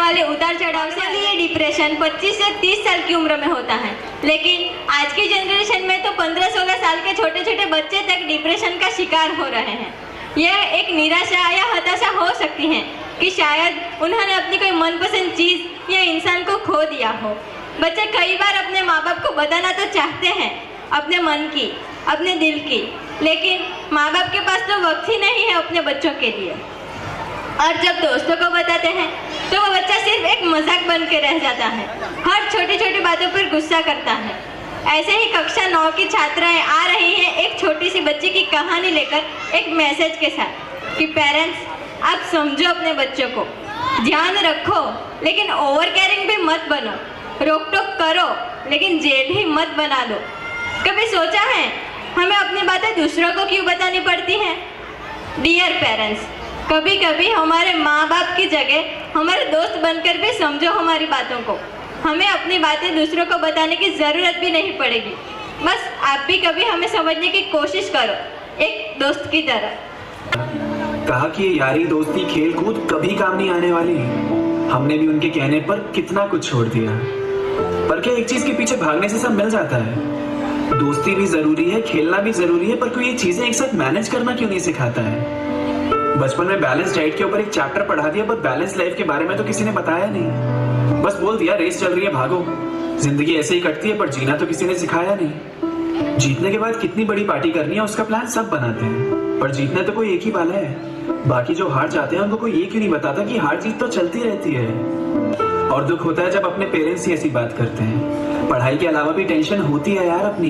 वाले उतार चढ़ाव से ये डिप्रेशन 25 से 30 साल की उम्र में होता है, लेकिन आज की जनरेशन में तो 15-16 साल के छोटे छोटे बच्चे तक डिप्रेशन का शिकार हो रहे हैं। यह एक निराशा या हताशा हो सकती है कि शायद उन्होंने अपनी कोई मनपसंद चीज़ या इंसान को खो दिया हो। बच्चे कई बार अपने माँ बाप को बताना तो चाहते हैं अपने मन की, अपने दिल की, लेकिन माँ बाप के पास तो वक्त ही नहीं है अपने बच्चों के लिए। और जब दोस्तों को बताते हैं तो वो बच्चा सिर्फ एक मजाक बन के रह जाता है, हर छोटी छोटी बातों पर गुस्सा करता है। ऐसे ही कक्षा 9 की छात्राएं आ रही हैं एक छोटी सी बच्ची की कहानी लेकर एक मैसेज के साथ कि पेरेंट्स आप समझो अपने बच्चों को, ध्यान रखो लेकिन ओवर केयरिंग भी मत बनो, रोक टोक करो लेकिन जेल ही मत बना दो। कभी सोचा है हमें अपनी बातें दूसरों को क्यों बतानी पड़ती हैं? डियर पेरेंट्स, कभी कभी हमारे माँ बाप की जगह हमारे दोस्त बनकर भी समझो हमारी बातों को। हमें अपनी बातें दूसरों को बताने की ज़रूरत भी नहीं पड़ेगी, बस आप भी कभी हमें समझने की कोशिश करो एक दोस्त की तरह। कहा कि यारी दोस्ती खेल कूद कभी काम नहीं आने वाली। हमने भी उनके कहने पर कितना कुछ छोड़ दिया, पर क्या एक चीज के पीछे भागने से सब मिल जाता है? दोस्ती भी जरूरी है, खेलना भी जरूरी है, पर कोई ये चीजें एक साथ मैनेज करना क्यों नहीं सिखाता है? बचपन में बैलेंस डाइट के ऊपर एक चैप्टर पढ़ा दिया, पर बैलेंस लाइफ के बारे में तो किसी ने बताया नहीं। बस बोल दिया रेस चल रही है भागो, जिंदगी ऐसे ही कटती है, पर जीना तो किसी ने सिखाया नहीं। जीतने के बाद कितनी बड़ी पार्टी करनी है उसका प्लान सब बनाते हैं, पर जीतना तो कोई एक ही वाला है। बाकी जो हार जाते हैं उनको कोई ये क्यों नहीं बताता कि हार जीत तो चलती रहती है। और दुख होता है जब अपने पेरेंट्स ही ऐसी बात करते हैं। पढ़ाई के अलावा भी टेंशन होती है यार अपनी,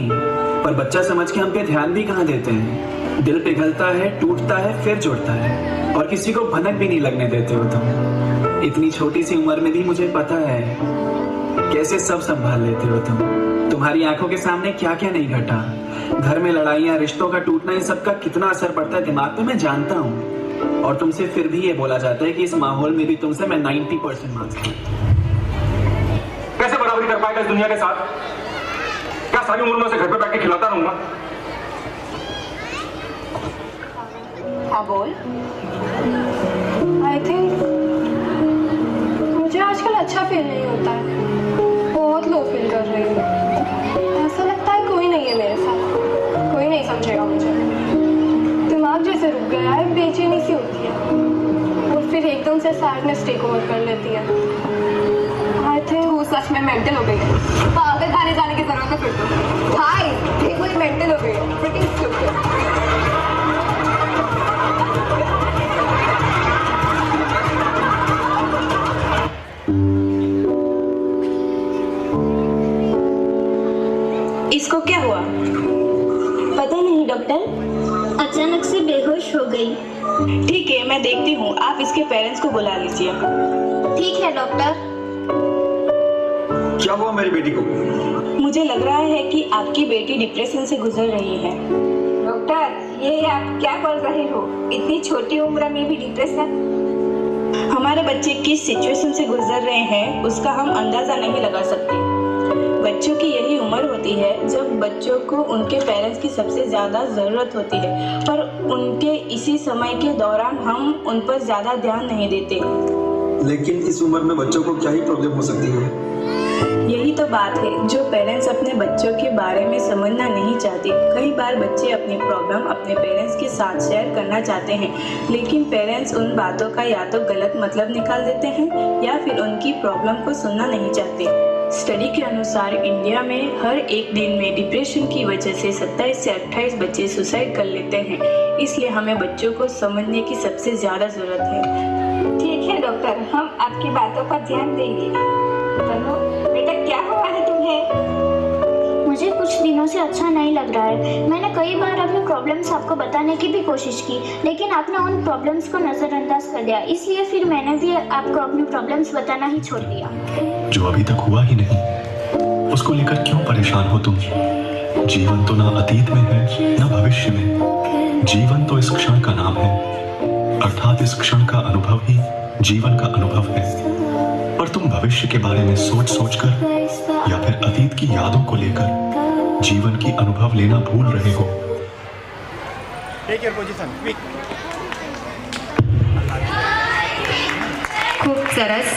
पर बच्चा समझ के हम पे ध्यान भी कहाँ देते हैं। दिल पिघलता है, टूटता है, फिर जुड़ता है, और किसी को भनक भी नहीं लगने देते हो तुम। इतनी छोटी सी उम्र में भी मुझे पता है कैसे सब संभाल लेते हो तुम। तुम्हारी आंखों के सामने क्या क्या नहीं घटा। घर में लड़ाइयाँ, रिश्तों का टूटना, इन सब का कितना असर पड़ता है दिमाग पे मैं जानता हूँ। और तुमसे फिर भी ये बोला जाता है कि इस माहौल में भी तुमसे मैं 90% मानता हूँ। कैसे बराबरी कर पाएगा इस दुनिया के साथ? क्या सारी उम्र में उसे घर पे बैठ के खिलाता रहूंगा? हाँ बोल। आई थिंक मुझे आजकल अच्छा फील नहीं होता है, बहुत लो फील कर रही हूँ। ऐसा लगता है कोई नहीं है मेरे साथ, कोई नहीं समझेगा मुझे। दिमाग जैसे रुक गया है, बेचैनी सी होती है और फिर एकदम से सैडनेस टेक ओवर कर लेती है। आई थिंक वो सच में मेंटल हो गई है। पागल खाने जाने की जरूरत है फिर तो। हाय, ये कोई मेंटल हो गई है। Pretty stupid. इसको क्या हुआ? पता नहीं डॉक्टर, अचानक से बेहोश हो गई। ठीक है, मैं देखती हूँ, आप इसके पेरेंट्स को बुला लीजिए। ठीक है डॉक्टर। क्या हुआ मेरी बेटी को? मुझे लग रहा है कि आपकी बेटी डिप्रेशन से गुजर रही है। डॉक्टर, ये आप क्या बोल रहे हो? इतनी छोटी उम्र में भी डिप्रेशन? हमारे बच्चे किस सिचुएशन से गुजर रहे हैं उसका हम अंदाजा नहीं लगा सकते। बच्चों की यही उम्र होती है जब बच्चों को उनके पेरेंट्स की सबसे ज़्यादा ज़रूरत होती है, पर उनके इसी समय के दौरान हम उन पर ज़्यादा ध्यान नहीं देते। लेकिन इस उम्र में बच्चों को क्या ही प्रॉब्लम हो सकती है? यही तो बात है जो पेरेंट्स अपने बच्चों के बारे में समझना नहीं चाहते। कई बार बच्चे अपनी प्रॉब्लम अपने पेरेंट्स के साथ शेयर करना चाहते हैं, लेकिन पेरेंट्स उन बातों का या तो गलत मतलब निकाल देते हैं या फिर उनकी प्रॉब्लम को सुनना नहीं चाहते। स्टडी के अनुसार इंडिया में हर एक दिन में डिप्रेशन की वजह से 27 से 28 बच्चे सुसाइड कर लेते हैं। इसलिए हमें बच्चों को समझने की सबसे ज़्यादा ज़रूरत है। ठीक है डॉक्टर, हम आपकी बातों पर ध्यान देंगे। चलो बेटा, क्या हुआ है तुम्हें? मुझे कुछ दिनों से अच्छा नहीं लग रहा है। मैंने कई बार अपनी प्रॉब्लम्स आपको बताने की भी कोशिश की, लेकिन आपने उन प्रॉब्लम्स को नज़रअंदाज कर दिया। इसलिए फिर मैंने भी आपको अपनी प्रॉब्लम्स बताना ही छोड़ दिया। जो अभी तक हुआ ही नहीं उसको लेकर क्यों परेशान हो तुम? जीवन तो ना अतीत में है ना भविष्य में, जीवन तो इस क्षण का नाम है, अर्थात इस क्षण का अनुभव ही जीवन का अनुभव है। पर तुम भविष्य के बारे में सोच सोचकर या फिर अतीत की यादों को लेकर जीवन की अनुभव लेना भूल रहे हो। Take your position, quick. खूप सरस।